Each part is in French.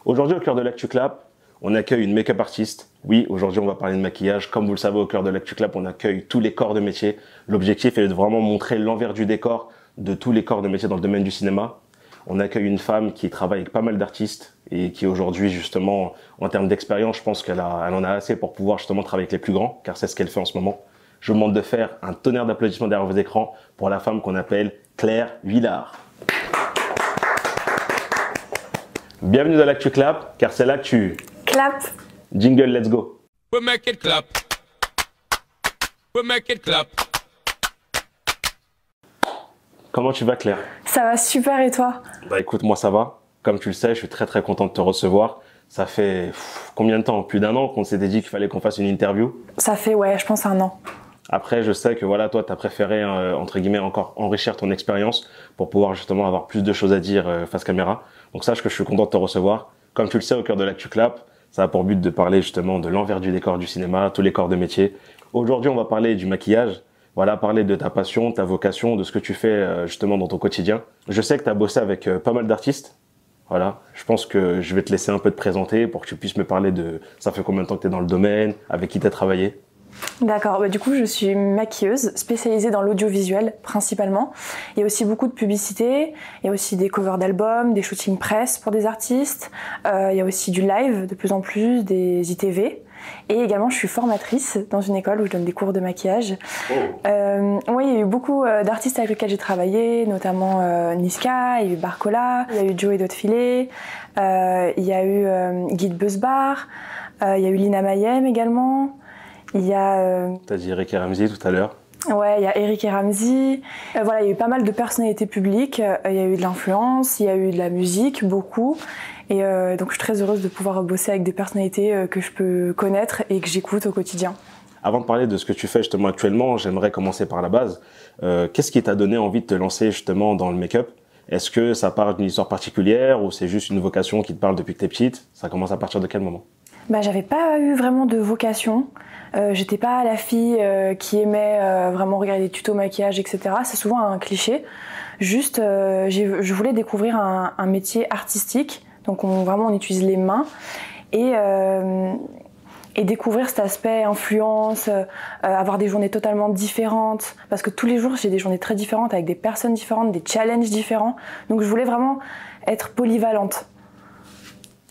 Aujourd'hui, au cœur de l'Actu Clap, on accueille une make-up artiste. Oui, aujourd'hui, on va parler de maquillage. Comme vous le savez, au cœur de l'Actu Clap, on accueille tous les corps de métier. L'objectif est de vraiment montrer l'envers du décor de tous les corps de métier dans le domaine du cinéma. On accueille une femme qui travaille avec pas mal d'artistes et qui aujourd'hui, justement, en termes d'expérience, je pense qu'elle en a assez pour pouvoir justement travailler avec les plus grands, car c'est ce qu'elle fait en ce moment. Je vous demande de faire un tonnerre d'applaudissements derrière vos écrans pour la femme qu'on appelle Claire Villard. Bienvenue dans l'Actu Clap, car c'est l'actu. Clap. Jingle, let's go. We'll make it clap. We'll make it clap. Comment tu vas, Claire? Ça va super, et toi? Bah écoute, moi ça va. Comme tu le sais, je suis très content de te recevoir. Ça fait combien de temps? Plus d'un an qu'on s'était dit qu'il fallait qu'on fasse une interview. Ça fait, ouais, je pense 1 an. Après, je sais que voilà, toi, tu as préféré, entre guillemets, encore enrichir ton expérience pour pouvoir justement avoir plus de choses à dire face caméra. Donc sache que je suis content de te recevoir. Comme tu le sais, au cœur de l'Actu Clap, ça a pour but de parler justement de l'envers du décor du cinéma, tous les corps de métier. Aujourd'hui, on va parler du maquillage. Voilà, parler de ta passion, ta vocation, de ce que tu fais justement dans ton quotidien. Je sais que tu as bossé avec pas mal d'artistes. Voilà, je pense que je vais te laisser un peu te présenter pour que tu puisses me parler de ça fait combien de temps que tu es dans le domaine, avec qui tu as travaillé. D'accord, du coup je suis maquilleuse spécialisée dans l'audiovisuel principalement. Il y a aussi beaucoup de publicité, il y a aussi des covers d'albums, des shootings presse pour des artistes, il y a aussi du live de plus en plus, des ITV. Et également je suis formatrice dans une école où je donne des cours de maquillage. Oui, il y a eu beaucoup d'artistes avec lesquels j'ai travaillé, notamment Niska, il y a eu Barcola, il y a eu Joey Dotfilet, il y a eu Guy de Busbar, il y a eu Lina Mayem également. Il y a... T'as dit Eric et Ramsey tout à l'heure. Ouais, il y a Eric et Ramsey. Voilà, il y a eu pas mal de personnalités publiques. Il y a eu de l'influence, il y a eu de la musique, beaucoup. Et donc je suis très heureuse de pouvoir bosser avec des personnalités que je peux connaître et que j'écoute au quotidien. Avant de parler de ce que tu fais justement actuellement, j'aimerais commencer par la base. Qu'est-ce qui t'a donné envie de te lancer justement dans le make-up? Est-ce que ça part d'une histoire particulière ou c'est juste une vocation qui te parle depuis que t'es petite? Ça commence à partir de quel moment? J'avais pas eu vraiment de vocation. J'étais pas la fille qui aimait vraiment regarder des tutos maquillage, etc. C'est souvent un cliché. Juste, je voulais découvrir un métier artistique. Donc vraiment on utilise les mains. Et découvrir cet aspect influence, avoir des journées totalement différentes. Parce que tous les jours j'ai des journées très différentes avec des personnes différentes, des challenges différents. Donc je voulais vraiment être polyvalente.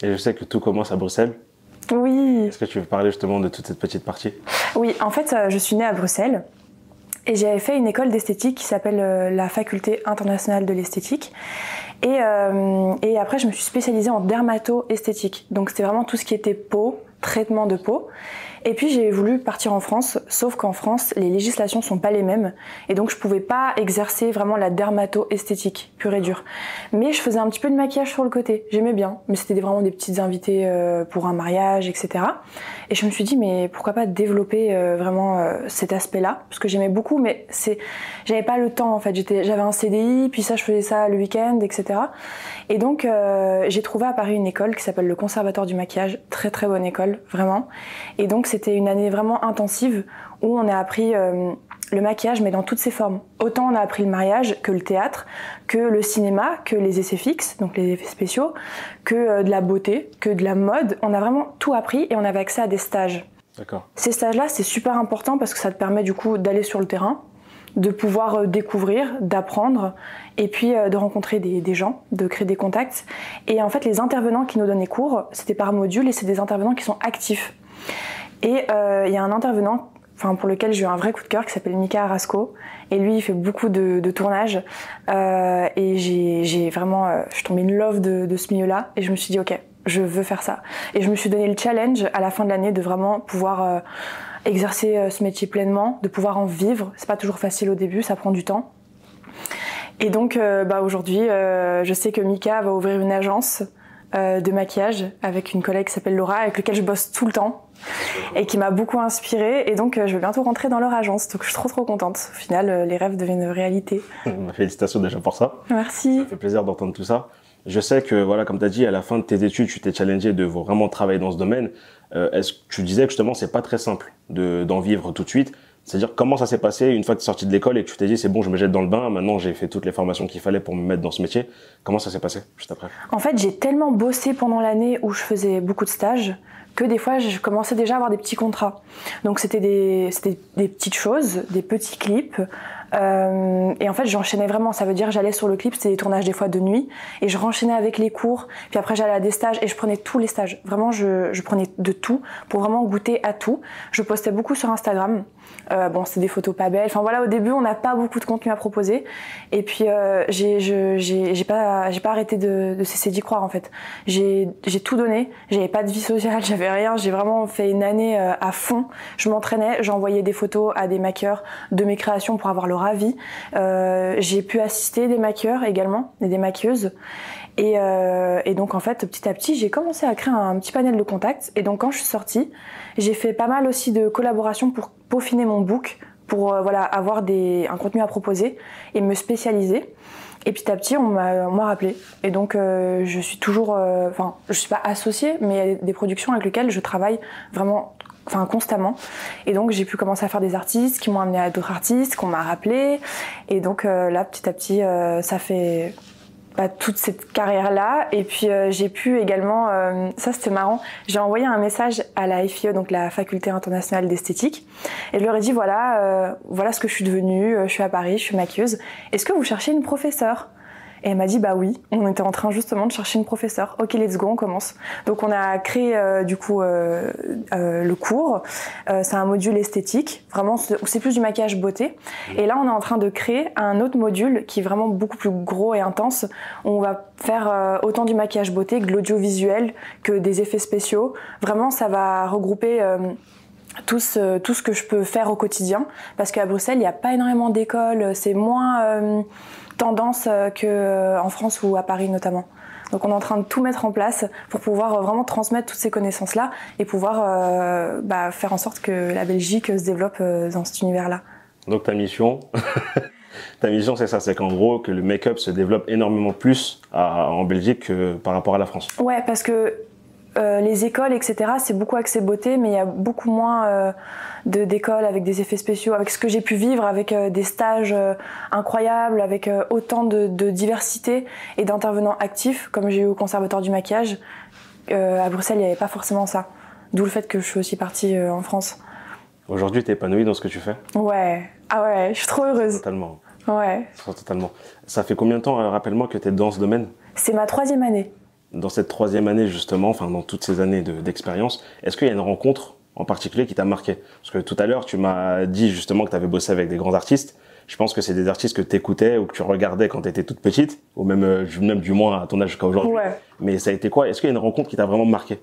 Et je sais que tout commence à Bruxelles. Oui. Est-ce que tu veux parler justement de toute cette petite partie? Oui, en fait, je suis née à Bruxelles et j'avais fait une école d'esthétique qui s'appelle la Faculté internationale de l'esthétique. Et après, je me suis spécialisée en dermato-esthétique. Donc, c'était vraiment tout ce qui était peau, traitement de peau. Et puis j'ai voulu partir en France, sauf qu'en France, les législations sont pas les mêmes. Et donc je pouvais pas exercer vraiment la dermato-esthétique pure et dure. Mais je faisais un petit peu de maquillage sur le côté, j'aimais bien. Mais c'était vraiment des petites invités pour un mariage, etc. Et je me suis dit, mais pourquoi pas développer vraiment cet aspect-là? Parce que j'aimais beaucoup, mais j'avais pas le temps en fait. J'avais un CDI, puis ça je faisais ça le week-end, etc. Et donc j'ai trouvé à Paris une école qui s'appelle le Conservatoire du maquillage, très bonne école, vraiment. Et donc c'était une année vraiment intensive où on a appris le maquillage mais dans toutes ses formes. Autant on a appris le mariage que le théâtre, que le cinéma, que les essais fixes, donc les effets spéciaux, que de la beauté, que de la mode. On a vraiment tout appris et on avait accès à des stages. D'accord. Ces stages-là, c'est super important parce que ça te permet du coup d'aller sur le terrain, de pouvoir découvrir, d'apprendre et puis de rencontrer des gens, de créer des contacts. Et en fait, les intervenants qui nous donnent les cours, c'était par module et c'est des intervenants qui sont actifs. Et il y a un intervenant pour lequel j'ai eu un vrai coup de cœur qui s'appelle Mika Arasco. Et lui, il fait beaucoup de tournages. Et j'ai vraiment... je suis tombée in love de ce milieu-là. Et je me suis dit, ok, je veux faire ça. Et je me suis donné le challenge à la fin de l'année de vraiment pouvoir exercer ce métier pleinement, de pouvoir en vivre. C'est pas toujours facile au début, ça prend du temps. Et donc aujourd'hui, je sais que Mika va ouvrir une agence de maquillage avec une collègue qui s'appelle Laura, avec laquelle je bosse tout le temps et qui m'a beaucoup inspirée. Et donc je vais bientôt rentrer dans leur agence, donc je suis trop contente. Au final, les rêves deviennent réalité. Félicitations déjà pour ça. Merci. Ça fait plaisir d'entendre tout ça. Je sais que, voilà, comme tu as dit, à la fin de tes études, tu t'es challengé de vraiment travailler dans ce domaine. Est-ce que tu disais que justement, c'est pas très simple d'en vivre tout de suite? C'est-à-dire, comment ça s'est passé une fois que tu es sorti de l'école et que tu t'es dit, c'est bon, je me jette dans le bain, maintenant j'ai fait toutes les formations qu'il fallait pour me mettre dans ce métier. Comment ça s'est passé juste après? En fait, j'ai tellement bossé pendant l'année où je faisais beaucoup de stages que des fois, je commençais déjà à avoir des petits contrats. Donc, c'était des petites choses, des petits clips. Et en fait, j'enchaînais vraiment. Ça veut dire, j'allais sur le clip, c'était des tournages des fois de nuit, et je renchaînais avec les cours. Puis après, j'allais à des stages et je prenais tous les stages. Vraiment, je prenais de tout pour vraiment goûter à tout. Je postais beaucoup sur Instagram. Bon, c'est des photos pas belles. Enfin voilà, au début, on n'a pas beaucoup de contenu à proposer. Et puis, j'ai pas arrêté de cesser d'y croire en fait. J'ai tout donné. J'avais pas de vie sociale, j'avais rien. J'ai vraiment fait une année à fond. Je m'entraînais, j'envoyais des photos à des maquilleurs de mes créations pour avoir leur avis. J'ai pu assister des maquilleurs également, et des maquilleuses. Et donc en fait, petit à petit, j'ai commencé à créer un petit panel de contacts. Et donc quand je suis sortie, j'ai fait pas mal aussi de collaborations pour peaufiner mon book, pour voilà, avoir un contenu à proposer et me spécialiser. Et petit à petit, on m'a rappelé. Et donc je suis toujours, enfin, je suis pas associée, mais il y a des productions avec lesquelles je travaille vraiment, enfin constamment. Et donc j'ai pu commencer à faire des artistes qui m'ont amené à d'autres artistes, qu'on m'a rappelé. Et donc là, petit à petit, ça fait toute cette carrière-là. Et puis j'ai pu également, ça c'était marrant, j'ai envoyé un message à la FIE, donc la Faculté internationale d'esthétique, et je leur ai dit voilà ce que je suis devenue, je suis à Paris, je suis maquilleuse, est-ce que vous cherchez une professeure? Et elle m'a dit bah oui, on était en train justement de chercher une professeure. Ok, let's go, on commence. Donc on a créé du coup le cours. C'est un module esthétique, vraiment c'est plus du maquillage beauté. Et là on est en train de créer un autre module qui est vraiment beaucoup plus gros et intense. On va faire autant du maquillage beauté que de l'audiovisuel, que des effets spéciaux. Vraiment ça va regrouper tout ce que je peux faire au quotidien, parce qu'à Bruxelles il n'y a pas énormément d'écoles, c'est moins tendance qu'en France ou à Paris notamment. Donc on est en train de tout mettre en place pour pouvoir vraiment transmettre toutes ces connaissances-là et pouvoir faire en sorte que la Belgique se développe dans cet univers-là. Donc ta mission, c'est ça, c'est qu'en gros que le make-up se développe énormément plus en Belgique que par rapport à la France. Ouais, parce que les écoles, etc., c'est beaucoup axé beauté, mais il y a beaucoup moins d'écoles avec des effets spéciaux, avec ce que j'ai pu vivre, avec des stages incroyables, avec autant de diversité et d'intervenants actifs, comme j'ai eu au Conservatoire du maquillage. À Bruxelles, il n'y avait pas forcément ça. D'où le fait que je suis aussi partie en France. Aujourd'hui, tu es épanouie dans ce que tu fais? Ouais, ah ouais, je suis trop heureuse. Totalement. Ouais. Totalement. Ça fait combien de temps, rappelle-moi, que tu es dans ce domaine? C'est ma 3e année. Dans cette 3e année, justement, enfin dans toutes ces années d'expérience, est-ce qu'il y a une rencontre en particulier qui t'a marqué? Parce que tout à l'heure, tu m'as dit justement que tu avais bossé avec des grands artistes. Je pense que c'est des artistes que tu écoutais ou que tu regardais quand tu étais toute petite, ou même du moins à ton âge jusqu'à aujourd'hui. Ouais. Mais ça a été quoi? Est-ce qu'il y a une rencontre qui t'a vraiment marqué?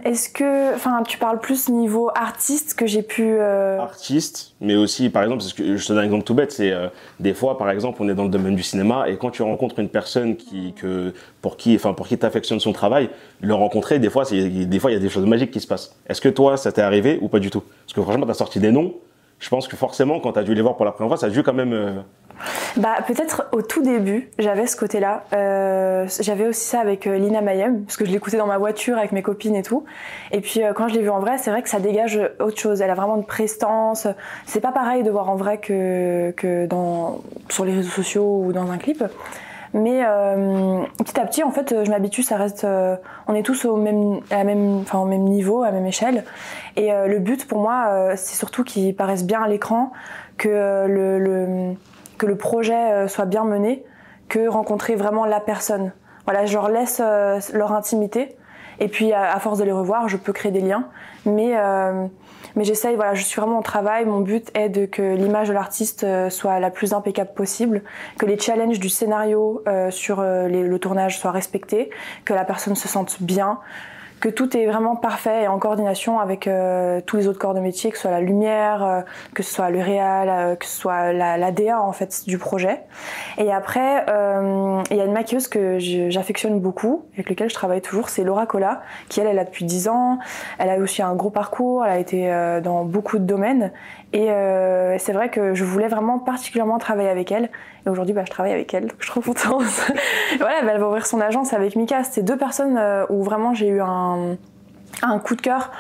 Est-ce que, enfin, tu parles plus niveau artiste que j'ai pu... Artiste, mais aussi, par exemple, parce que je te donne un exemple tout bête, c'est des fois, par exemple, on est dans le domaine du cinéma et quand tu rencontres une personne pour qui t'affectionnes son travail, le rencontrer, des fois, il y a des choses magiques qui se passent. Est-ce que toi, ça t'est arrivé ou pas du tout? Parce que franchement, t'as sorti des noms. Je pense que forcément, quand t'as dû les voir pour la première fois, ça a dû quand même... Peut-être au tout début, j'avais ce côté-là. J'avais aussi ça avec Lina Mayem, parce que je l'écoutais dans ma voiture avec mes copines et tout. Et puis quand je l'ai vue en vrai, c'est vrai que ça dégage autre chose. Elle a vraiment une prestance. C'est pas pareil de voir en vrai que sur les réseaux sociaux ou dans un clip. Mais petit à petit, en fait, je m'habitue. Ça reste, on est tous au même niveau, à la même échelle. Et le but pour moi, c'est surtout qu'ils paraissent bien à l'écran, que le projet soit bien mené, que rencontrer vraiment la personne. Voilà, je leur laisse leur intimité, et puis à force de les revoir, je peux créer des liens. Mais j'essaye, voilà, je suis vraiment au travail. Mon but est que l'image de l'artiste soit la plus impeccable possible, que les challenges du scénario sur le tournage soient respectés, que la personne se sente bien, que tout est vraiment parfait et en coordination avec tous les autres corps de métier, que ce soit la lumière, que ce soit le réal, que ce soit la DA en fait du projet. Et après, il y a une maquilleuse que j'affectionne beaucoup, avec laquelle je travaille toujours, c'est Laura Colla, qui elle a depuis 10 ans. Elle a aussi un gros parcours, elle a été dans beaucoup de domaines. Et c'est vrai que je voulais vraiment particulièrement travailler avec elle. Et aujourd'hui, je travaille avec elle, donc je suis trop contente. Voilà, elle va ouvrir son agence avec Mika. C'était 2 personnes où vraiment j'ai eu un un coup de cœur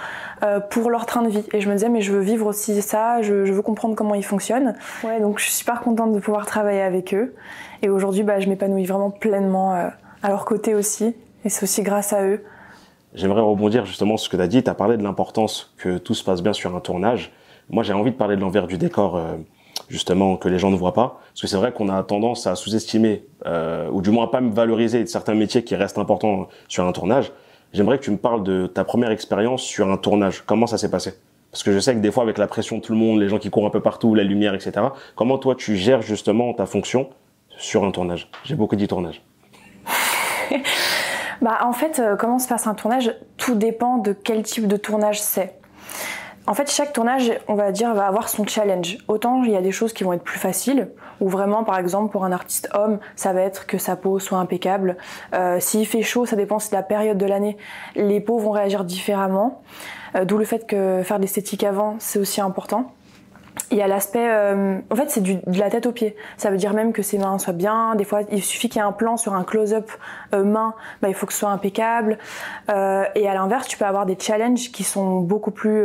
pour leur train de vie. Et je me disais, mais je veux vivre aussi ça, je veux comprendre comment ils fonctionnent. Ouais, donc je suis super contente de pouvoir travailler avec eux. Et aujourd'hui, je m'épanouis vraiment pleinement à leur côté aussi. Et c'est aussi grâce à eux. J'aimerais rebondir justement sur ce que tu as dit. Tu as parlé de l'importance que tout se passe bien sur un tournage. Moi, j'ai envie de parler de l'envers du décor, justement, que les gens ne voient pas. Parce que c'est vrai qu'on a tendance à sous-estimer, ou du moins à pas valoriser certains métiers qui restent importants sur un tournage. J'aimerais que tu me parles de ta première expérience sur un tournage. Comment ça s'est passé? Parce que je sais que des fois, avec la pression de tout le monde, les gens qui courent un peu partout, la lumière, etc. Comment toi, tu gères justement ta fonction sur un tournage? J'ai beaucoup dit tournage. En fait, comment se passe un tournage? Tout dépend de quel type de tournage c'est. En fait, chaque tournage, on va dire, va avoir son challenge. Autant il y a des choses qui vont être plus faciles, ou vraiment, par exemple, pour un artiste homme, ça va être que sa peau soit impeccable. S'il fait chaud, ça dépend de la période de l'année, les peaux vont réagir différemment. D'où le fait que faire de l'esthétique avant, c'est aussi important. Il y a l'aspect, en fait c'est de la tête aux pieds. Ça veut dire même que ses mains soient bien. Des fois il suffit qu'il y ait un plan sur un close-up main, il faut que ce soit impeccable. Et à l'inverse, tu peux avoir des challenges qui sont beaucoup plus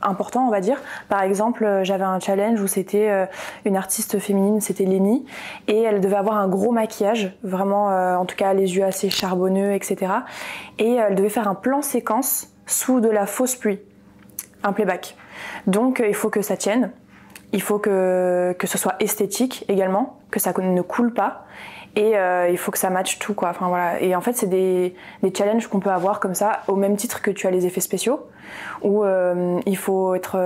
importants, on va dire. Par exemple, j'avais un challenge où c'était une artiste féminine, c'était Lénie, et elle devait avoir un gros maquillage, vraiment, en tout cas les yeux assez charbonneux, etc. Et elle devait faire un plan séquence sous de la fausse pluie, un playback. Donc il faut que ça tienne, il faut que ce soit esthétique également, que ça ne coule pas, et il faut que ça matche tout, quoi. Enfin, voilà. Et en fait c'est des challenges qu'on peut avoir comme ça, au même titre que tu as les effets spéciaux, où il faut être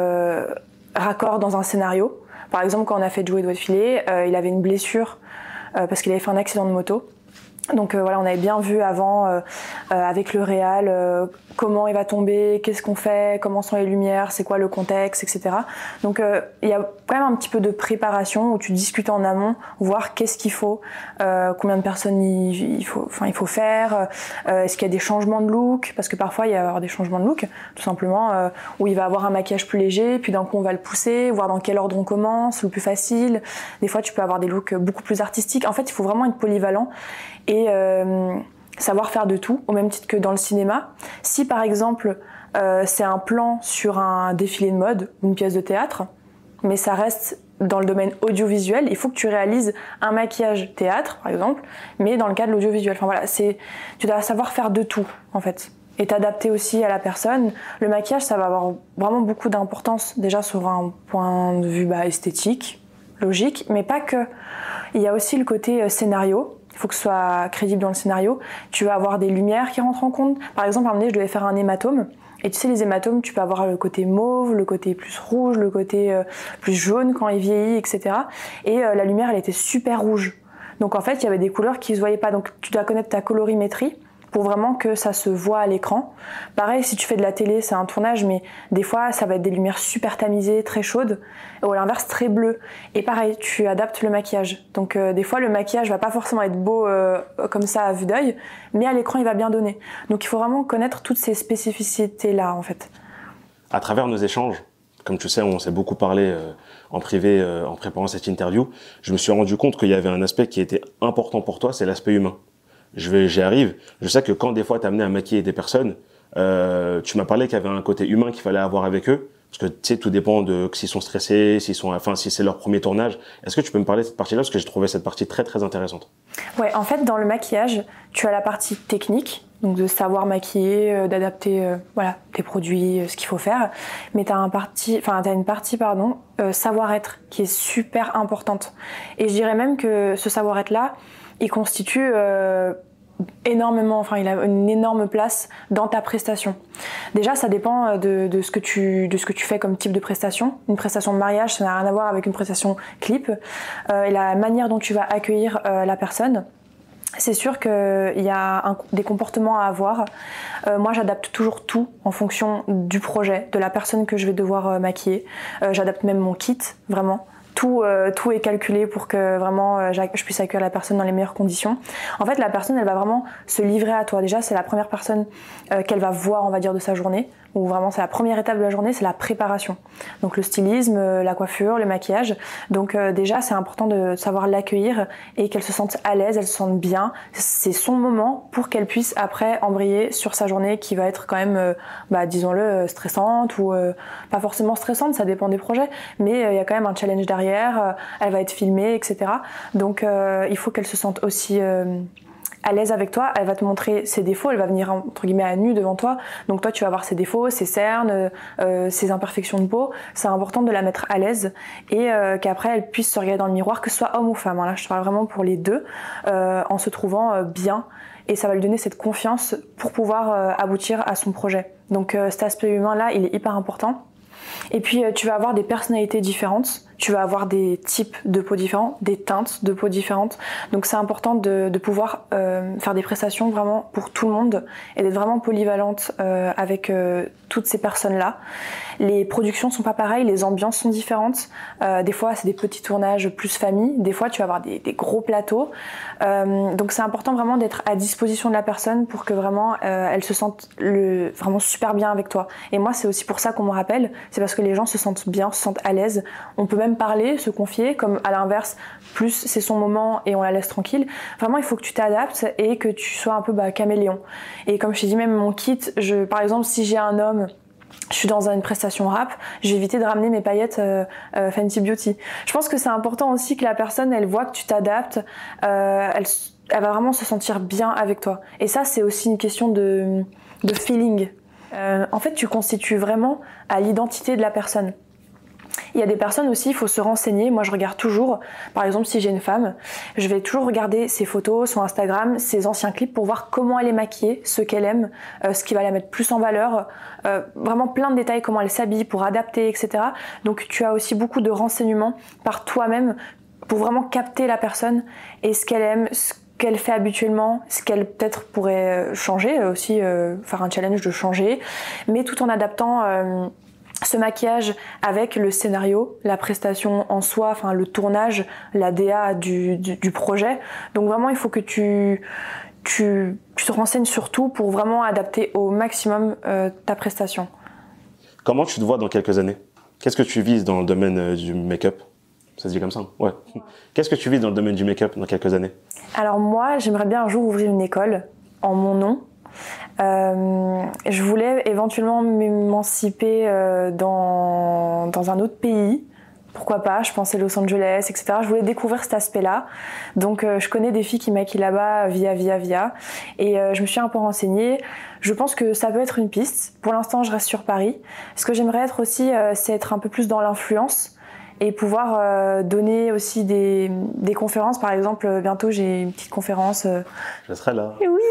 raccord dans un scénario. Par exemple, quand on a fait Joe et Doigts de filet, il avait une blessure parce qu'il avait fait un accident de moto. Donc voilà, on avait bien vu avant avec le réal comment il va tomber, qu'est-ce qu'on fait, comment sont les lumières, c'est quoi le contexte, etc. Donc il y a quand même un petit peu de préparation où tu discutes en amont, voir qu'est-ce qu'il faut, combien de personnes il faut faire, est-ce qu'il y a des changements de look, parce que parfois il y a des changements de look, tout simplement, où il va avoir un maquillage plus léger, puis d'un coup on va le pousser, voir dans quel ordre on commence, le plus facile. Des fois tu peux avoir des looks beaucoup plus artistiques. En fait, il faut vraiment être polyvalent et savoir faire de tout, au même titre que dans le cinéma. Si par exemple c'est un plan sur un défilé de mode, une pièce de théâtre, mais ça reste dans le domaine audiovisuel, il faut que tu réalises un maquillage théâtre par exemple, mais dans le cas de l'audiovisuel. Enfin voilà, tu dois savoir faire de tout en fait, et t'adapter aussi à la personne. Le maquillage, ça va avoir vraiment beaucoup d'importance déjà sur un point de vue esthétique, logique, mais pas que. Il y a aussi le côté scénario. Il faut que ce soit crédible dans le scénario. Tu vas avoir des lumières qui rentrent en compte. Par exemple, à un moment donné, je devais faire un hématome. Et tu sais, les hématomes, tu peux avoir le côté mauve, le côté plus rouge, le côté plus jaune quand il vieillit, etc. Et la lumière, elle était super rouge. Donc en fait, il y avait des couleurs qui se voyaient pas. Donc tu dois connaître ta colorimétrie pour vraiment que ça se voit à l'écran. Pareil, si tu fais de la télé, c'est un tournage, mais des fois, ça va être des lumières super tamisées, très chaudes, ou à l'inverse, très bleues. Et pareil, tu adaptes le maquillage. Donc des fois, le maquillage va pas forcément être beau comme ça à vue d'œil, mais à l'écran, il va bien donner. Donc il faut vraiment connaître toutes ces spécificités-là, en fait. À travers nos échanges, comme tu sais, on s'est beaucoup parlé en privé en préparant cette interview, je me suis rendu compte qu'il y avait un aspect qui était important pour toi, c'est l'aspect humain. J'y arrive. Je sais que quand des fois t'es amené à maquiller des personnes, tu m'as parlé qu'il y avait un côté humain qu'il fallait avoir avec eux, parce que tu sais, tout dépend de s'ils sont stressés, si c'est leur premier tournage. Est-ce que tu peux me parler de cette partie-là, parce que j'ai trouvé cette partie très très intéressante. Ouais, en fait, dans le maquillage, tu as la partie technique, donc de savoir maquiller, d'adapter tes produits, ce qu'il faut faire, mais t'as une partie savoir-être qui est super importante. Et je dirais même que ce savoir-être-là, il constitue énormément, il a une énorme place dans ta prestation. Déjà, ça dépend de ce que tu fais comme type de prestation. Une prestation de mariage, ça n'a rien à voir avec une prestation clip. Et la manière dont tu vas accueillir la personne, c'est sûr qu'il y a des comportements à avoir. Moi, j'adapte toujours tout en fonction du projet, de la personne que je vais devoir maquiller. J'adapte même mon kit, vraiment. tout est calculé pour que vraiment je puisse accueillir la personne dans les meilleures conditions. En fait, la personne, elle va vraiment se livrer à toi. Déjà, c'est la première personne qu'elle va voir, on va dire, de sa journée. Ou vraiment, c'est la première étape de la journée, c'est la préparation. Donc le stylisme, la coiffure, le maquillage. Donc déjà, c'est important de savoir l'accueillir et qu'elle se sente à l'aise, elle se sente bien. C'est son moment pour qu'elle puisse après embrayer sur sa journée qui va être quand même, disons-le, stressante ou pas forcément stressante, ça dépend des projets. Mais il y a quand même un challenge derrière, elle va être filmée, etc. Donc il faut qu'elle se sente aussi à l'aise avec toi, elle va te montrer ses défauts, elle va venir entre guillemets à nu devant toi, donc toi tu vas voir ses défauts, ses cernes, ses imperfections de peau. C'est important de la mettre à l'aise et qu'après elle puisse se regarder dans le miroir, que ce soit homme ou femme, là je parle vraiment pour les deux, en se trouvant bien, et ça va lui donner cette confiance pour pouvoir aboutir à son projet. Donc cet aspect humain là il est hyper important. Et puis tu vas avoir des personnalités différentes, tu vas avoir des types de peau différents, des teintes de peau différentes. Donc c'est important de pouvoir faire des prestations vraiment pour tout le monde et d'être vraiment polyvalente avec toutes ces personnes-là. Les productions sont pas pareilles, les ambiances sont différentes. Des fois c'est des petits tournages plus famille, des fois tu vas avoir des gros plateaux. Donc c'est important vraiment d'être à disposition de la personne pour que vraiment elle se sente vraiment super bien avec toi. Et moi c'est aussi pour ça qu'on me rappelle, c'est parce que les gens se sentent bien, se sentent à l'aise. On peut même parler, se confier, comme à l'inverse, plus c'est son moment et on la laisse tranquille. Vraiment il faut que tu t'adaptes et que tu sois un peu caméléon. Et comme je t'ai dit, même mon kit, par exemple si j'ai un homme, je suis dans une prestation rap, j'ai évité de ramener mes paillettes Fenty Beauty. Je pense que c'est important aussi que la personne, elle voit que tu t'adaptes, elle va vraiment se sentir bien avec toi. Et ça, c'est aussi une question de feeling. En fait, tu constitues vraiment à l'identité de la personne. Il y a des personnes aussi, il faut se renseigner. Moi, je regarde toujours, par exemple, si j'ai une femme, je vais toujours regarder ses photos, son Instagram, ses anciens clips pour voir comment elle est maquillée, ce qu'elle aime, ce qui va la mettre plus en valeur, vraiment plein de détails, comment elle s'habille pour adapter, etc. Donc, tu as aussi beaucoup de renseignements par toi-même pour vraiment capter la personne et ce qu'elle aime, ce qu'elle fait habituellement, ce qu'elle peut-être pourrait changer aussi, faire un challenge de changer, mais tout en adaptant ce maquillage avec le scénario, la prestation en soi, enfin le tournage, la DA du projet. Donc vraiment il faut que tu te renseignes sur tout pour vraiment adapter au maximum ta prestation. Comment tu te vois dans quelques années? Qu'est-ce que tu vises dans le domaine du make-up? Ça se dit comme ça? Ouais. Qu'est-ce que tu vises dans le domaine du make-up dans quelques années? Alors moi, j'aimerais bien un jour ouvrir une école en mon nom. Je voulais éventuellement m'émanciper dans un autre pays. Pourquoi pas, je pensais Los Angeles, etc. Je voulais découvrir cet aspect-là. Donc je connais des filles qui maquillent là-bas via. Et je me suis un peu renseignée. Je pense que ça peut être une piste. Pour l'instant, je reste sur Paris. Ce que j'aimerais être aussi, c'est être un peu plus dans l'influence et pouvoir donner aussi des conférences. Par exemple, bientôt j'ai une petite conférence. Je serai là. Et oui,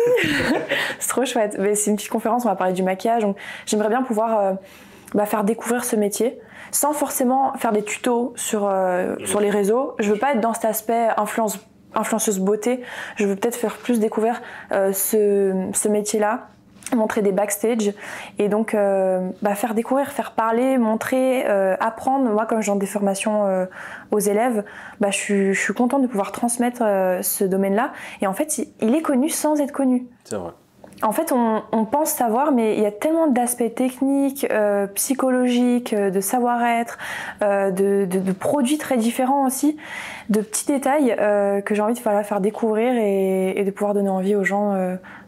c'est trop chouette. Mais c'est une petite conférence, on va parler du maquillage. Donc, j'aimerais bien pouvoir faire découvrir ce métier sans forcément faire des tutos sur les réseaux. Je veux pas être dans cet aspect influenceuse beauté. Je veux peut-être faire plus découvrir ce métier-là, montrer des backstage et donc faire découvrir, faire parler, montrer, apprendre. Moi, comme je donne des formations aux élèves, je suis contente de pouvoir transmettre ce domaine-là. Et en fait, il est connu sans être connu. C'est vrai. En fait, on pense savoir, mais il y a tellement d'aspects techniques, psychologiques, de savoir-être, de produits très différents aussi, de petits détails que j'ai envie de faire découvrir et de pouvoir donner envie aux gens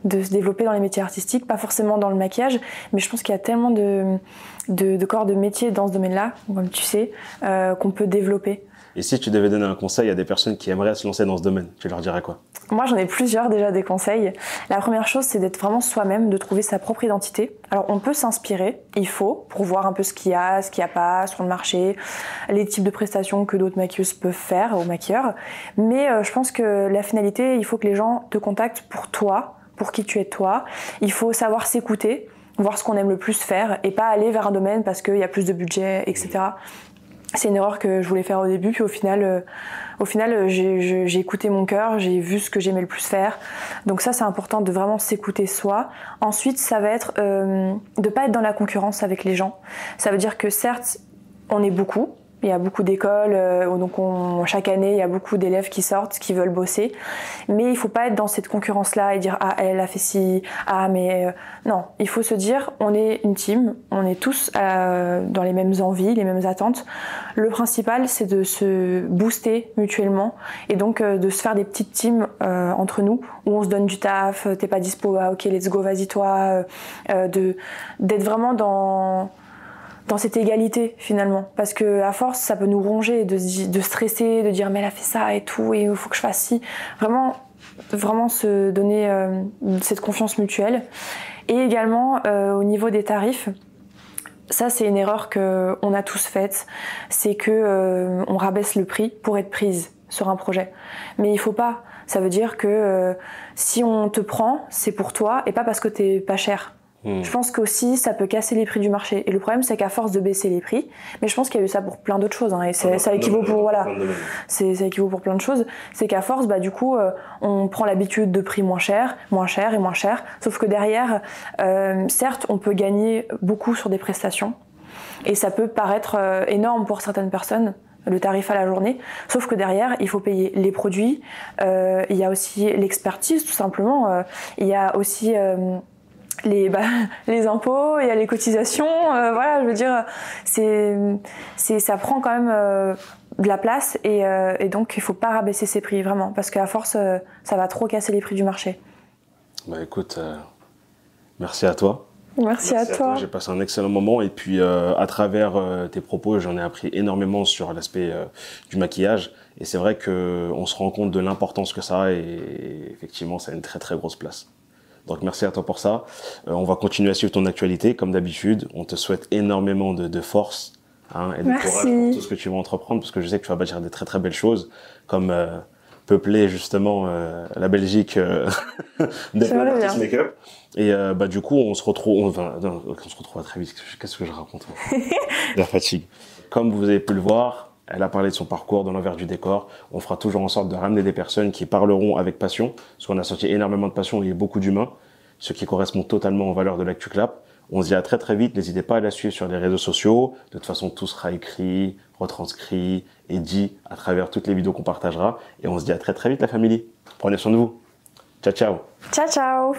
de se développer dans les métiers artistiques, pas forcément dans le maquillage, mais je pense qu'il y a tellement de corps de métier dans ce domaine-là, comme tu sais, qu'on peut développer. Et si tu devais donner un conseil à des personnes qui aimeraient se lancer dans ce domaine, tu leur dirais quoi? Moi, j'en ai plusieurs déjà des conseils. La première chose, c'est d'être vraiment soi-même, de trouver sa propre identité. Alors, on peut s'inspirer, il faut, pour voir un peu ce qu'il y a pas sur le marché, les types de prestations que d'autres maquilleuses peuvent faire ou maquilleurs. Mais je pense que la finalité, il faut que les gens te contactent pour toi, pour qui tu es toi. Il faut savoir s'écouter, voir ce qu'on aime le plus faire et pas aller vers un domaine parce qu'il y a plus de budget, etc. C'est une erreur que je voulais faire au début, puis au final j'ai écouté mon cœur, j'ai vu ce que j'aimais le plus faire. Donc ça, c'est important de vraiment s'écouter soi. Ensuite, ça va être de pas être dans la concurrence avec les gens. Ça veut dire que certes, on est beaucoup, Il y a beaucoup d'écoles, donc chaque année, il y a beaucoup d'élèves qui sortent, qui veulent bosser. Mais il ne faut pas être dans cette concurrence-là et dire « Ah, elle a fait ci, ah, mais… Non, il faut se dire, on est une team, on est tous dans les mêmes envies, les mêmes attentes. Le principal, c'est de se booster mutuellement et donc de se faire des petites teams entre nous où on se donne du taf, t'es pas dispo, ah, ok, let's go, vas-y toi. D'être vraiment dans cette égalité finalement, parce que à force ça peut nous ronger de stresser, de dire mais elle a fait ça et tout et il faut que je fasse ci, vraiment se donner cette confiance mutuelle. Et également au niveau des tarifs, ça c'est une erreur que on a tous faite, c'est que on rabaisse le prix pour être prise sur un projet, mais il faut pas, ça veut dire que si on te prend c'est pour toi et pas parce que t'es pas cher. Je pense qu'aussi ça peut casser les prix du marché. Et le problème c'est qu'à force de baisser les prix, mais je pense qu'il y a eu ça pour plein d'autres choses, hein, et ça équivaut pour voilà, ça équivaut pour plein de choses. C'est qu'à force, bah du coup, on prend l'habitude de prix moins cher et moins cher. Sauf que derrière, certes, on peut gagner beaucoup sur des prestations, et ça peut paraître énorme pour certaines personnes, le tarif à la journée, sauf que derrière il faut payer les produits, il y a aussi l'expertise tout simplement, il y a aussi les impôts, il y a les cotisations, voilà, je veux dire, ça prend quand même de la place et donc il faut pas rabaisser ses prix vraiment, parce qu'à force ça va trop casser les prix du marché. Bah écoute, merci à toi. Merci à toi. J'ai passé un excellent moment et puis à travers tes propos, j'en ai appris énormément sur l'aspect du maquillage et c'est vrai qu'on se rend compte de l'importance que ça a et effectivement ça a une très très grosse place. Donc merci à toi pour ça. On va continuer à suivre ton actualité comme d'habitude. On te souhaite énormément de force et de courage pour tout ce que tu vas entreprendre, parce que je sais que tu vas bâtir des très très belles choses, comme peupler justement la Belgique des artistes make-up. Et du coup on se retrouve très vite. Qu'est-ce que je raconte? La fatigue. Comme vous avez pu le voir, elle a parlé de son parcours, de l'envers du décor. On fera toujours en sorte de ramener des personnes qui parleront avec passion, parce qu'on a sorti énormément de passion et beaucoup d'humains, ce qui correspond totalement aux valeurs de l'ActuClap. On se dit à très très vite, n'hésitez pas à la suivre sur les réseaux sociaux. De toute façon, tout sera écrit, retranscrit et dit à travers toutes les vidéos qu'on partagera. Et on se dit à très très vite la famille. Prenez soin de vous. Ciao ciao. Ciao ciao.